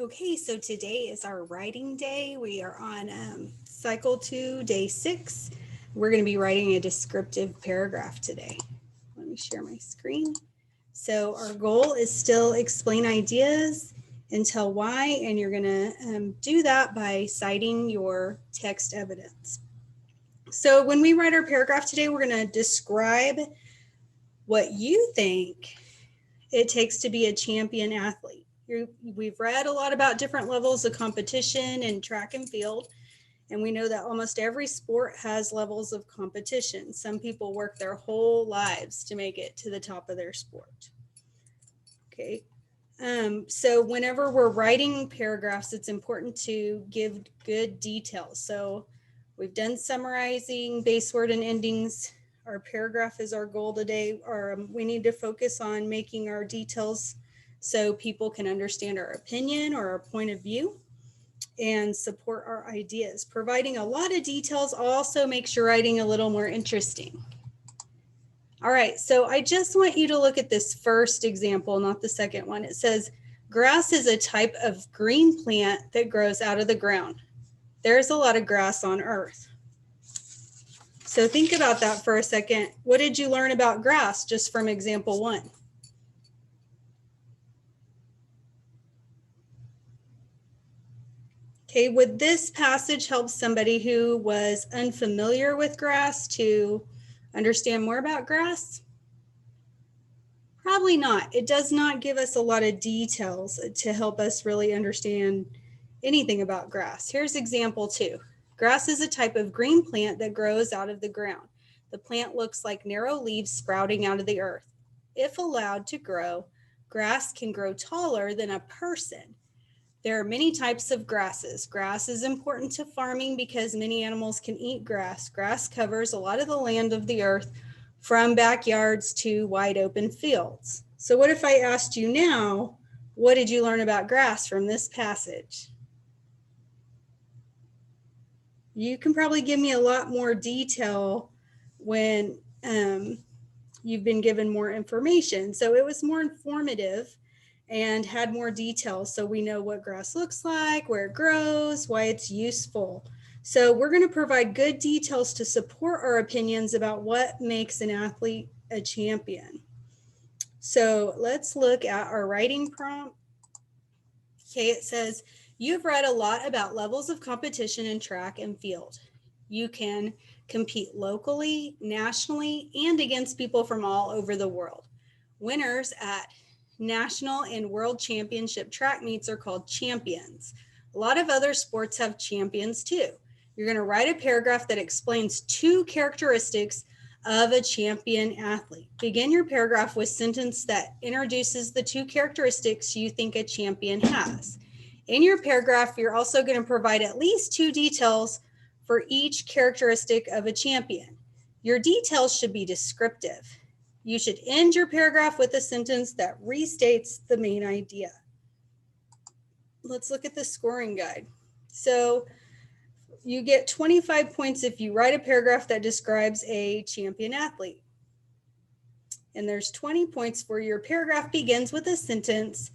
Okay, so today is our writing day. We are on cycle 2, day 6. We're going to be writing a descriptive paragraph today. Let me share my screen. So our goal is still explain ideas and tell why, and you're going to do that by citing your text evidence. So when we write our paragraph today, we're going to describe what you think it takes to be a champion athlete. We've read a lot about different levels of competition in track and field, and we know that almost every sport has levels of competition. Some people work their whole lives to make it to the top of their sport. Okay. So whenever we're writing paragraphs, it's important to give good details. So we've done summarizing, base word and endings. Our paragraph is our goal today, or we need to focus on making our details so people can understand our opinion or our point of view and support our ideas. Providing a lot of details also makes your writing a little more interesting. All right, so I just want you to look at this first example, not the second one. It says, grass is a type of green plant that grows out of the ground. There's a lot of grass on Earth. So think about that for a second. What did you learn about grass just from example 1? Okay, would this passage help somebody who was unfamiliar with grass to understand more about grass? Probably not. It does not give us a lot of details to help us really understand anything about grass. Here's example 2. Grass is a type of green plant that grows out of the ground. The plant looks like narrow leaves sprouting out of the earth. If allowed to grow, grass can grow taller than a person. There are many types of grasses. Grass is important to farming because many animals can eat grass. Grass covers a lot of the land of the earth, from backyards to wide open fields. So what if I asked you now, what did you learn about grass from this passage? You can probably give me a lot more detail when you've been given more information. So it was more informative and had more details so we know what grass looks like, where it grows, why it's useful. So we're going to provide good details to support our opinions about what makes an athlete a champion. So let's look at our writing prompt. Okay, it says, you've read a lot about levels of competition in track and field. You can compete locally, nationally, and against people from all over the world. Winners at national and world championship track meets are called champions. A lot of other sports have champions too. You're going to write a paragraph that explains 2 characteristics of a champion athlete. Begin your paragraph with a sentence that introduces the 2 characteristics you think a champion has. In your paragraph, you're also going to provide at least 2 details for each characteristic of a champion. Your details should be descriptive. You should end your paragraph with a sentence that restates the main idea. Let's look at the scoring guide. So you get 25 points if you write a paragraph that describes a champion athlete. And there's 20 points for your paragraph begins with a sentence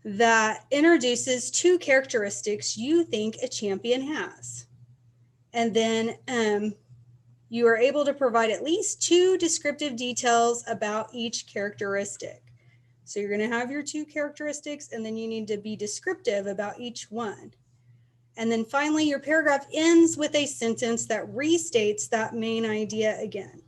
that introduces 2 characteristics you think a champion has. And then you are able to provide at least 2 descriptive details about each characteristic. So you're going to have your 2 characteristics, and then you need to be descriptive about each one. And then finally, your paragraph ends with a sentence that restates that main idea again.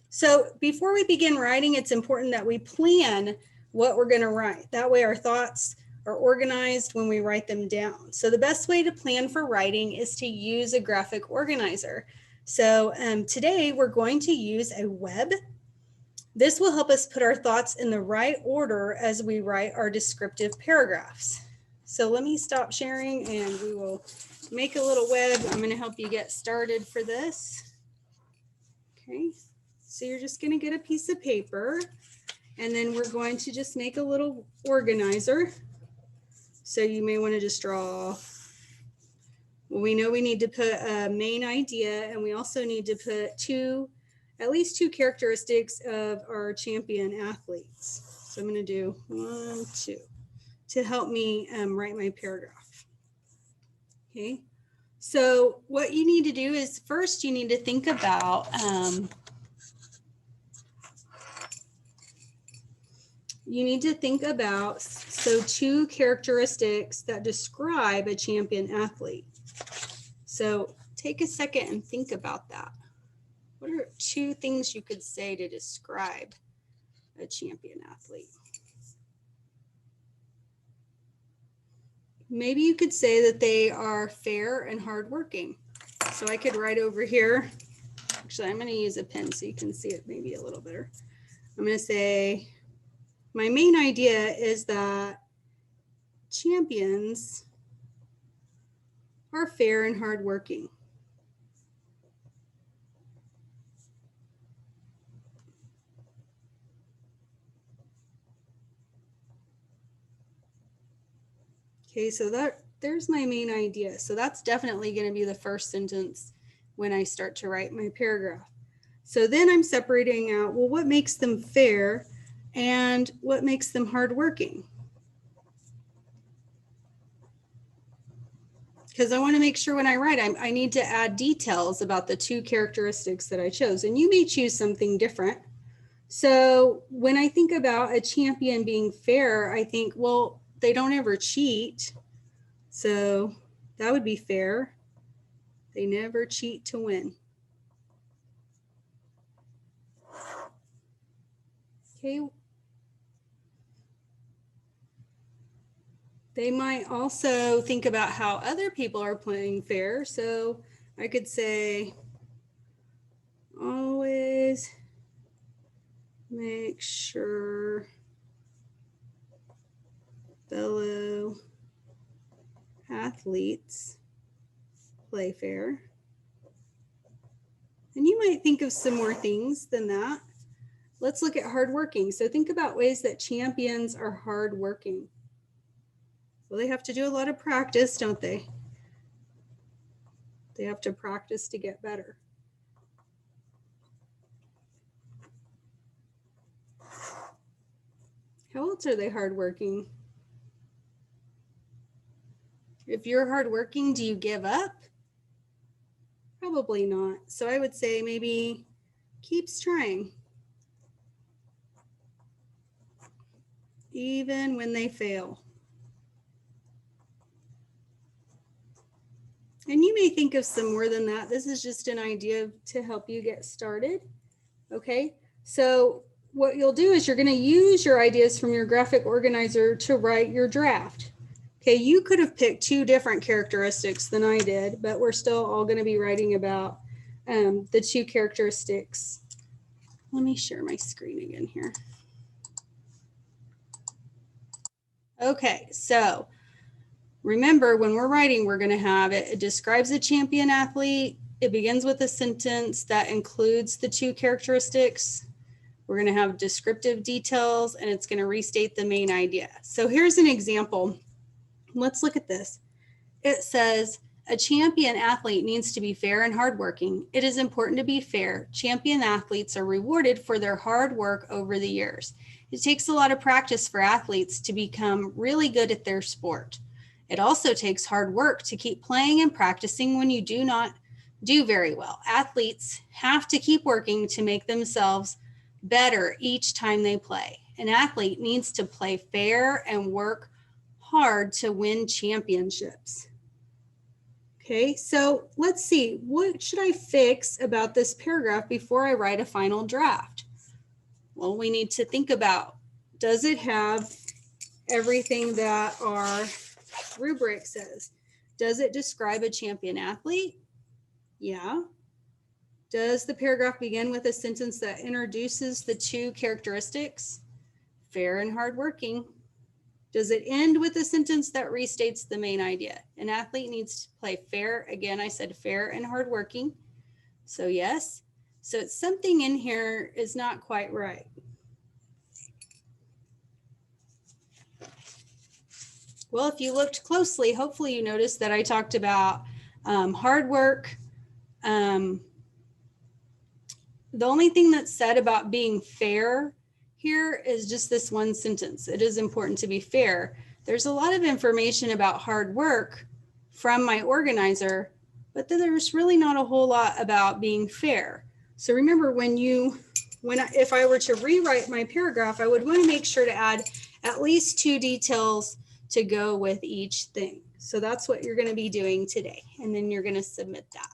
So before we begin writing, it's important that we plan what we're going to write. That way our thoughts are organized when we write them down. So the best way to plan for writing is to use a graphic organizer. So today we're going to use a web. This will help us put our thoughts in the right order as we write our descriptive paragraphs. So let me stop sharing and we will make a little web. I'm going to help you get started for this. Okay, so you're just going to get a piece of paper and then we're going to just make a little organizer. So you may want to just draw, well, we know we need to put a main idea and we also need to put at least two characteristics of our champion athletes. So I'm going to do 1, 2. to help me write my paragraph. Okay, so what you need to do is first you need to think about so 2 characteristics that describe a champion athlete. So take a second and think about that. What are 2 things you could say to describe a champion athlete? Maybe you could say that they are fair and hardworking. So I could write over here. Actually, I'm going to use a pen so you can see it maybe a little better. I'm going to say, my main idea is that champions are fair and hardworking. Okay, so there's my main idea. So that's definitely going to be the first sentence when I start to write my paragraph. So then I'm separating out, well, what makes them fair and what makes them hardworking? Because I want to make sure when I write, I need to add details about the 2 characteristics that I chose. And you may choose something different. So when I think about a champion being fair, I think, well, they don't ever cheat. So that would be fair. They never cheat to win. Okay. They might also think about how other people are playing fair. So I could say, always make sure fellow athletes play fair. And you might think of some more things than that. Let's look at hardworking. So think about ways that champions are hardworking. Well, they have to do a lot of practice, don't they? They have to practice to get better. How else are they hardworking? If you're hardworking, do you give up? Probably not. So I would say maybe keeps trying. Even when they fail. And you may think of some more than that. This is just an idea to help you get started. Okay, so what you'll do is you're going to use your ideas from your graphic organizer to write your draft. Okay, you could have picked 2 different characteristics than I did, but we're still all going to be writing about the 2 characteristics. Let me share my screen again here. Okay, so remember when we're writing, we're going to have it describes a champion athlete. It begins with a sentence that includes the 2 characteristics. We're going to have descriptive details, and it's going to restate the main idea. So here's an example. Let's look at this. It says, a champion athlete needs to be fair and hardworking. It is important to be fair. Champion athletes are rewarded for their hard work over the years. It takes a lot of practice for athletes to become really good at their sport. It also takes hard work to keep playing and practicing when you do not do very well. Athletes have to keep working to make themselves better each time they play. An athlete needs to play fair and work hard to win championships. Okay, so let's see, what should I fix about this paragraph before I write a final draft? Well, we need to think about, does it have everything that our rubric says? Does it describe a champion athlete? Yeah. Does the paragraph begin with a sentence that introduces the 2 characteristics? Fair and hardworking. Does it end with a sentence that restates the main idea? An athlete needs to play fair. Again, I said fair and hardworking. So yes. So it's something in here is not quite right. Well, if you looked closely, hopefully you noticed that I talked about hard work. The only thing that's said about being fair here is just this one sentence. It is important to be fair. there's a lot of information about hard work from my organizer, but then there's really not a whole lot about being fair. So remember, if I were to rewrite my paragraph, I would want to make sure to add at least 2 details to go with each thing. So that's what you're going to be doing today. And then you're going to submit that.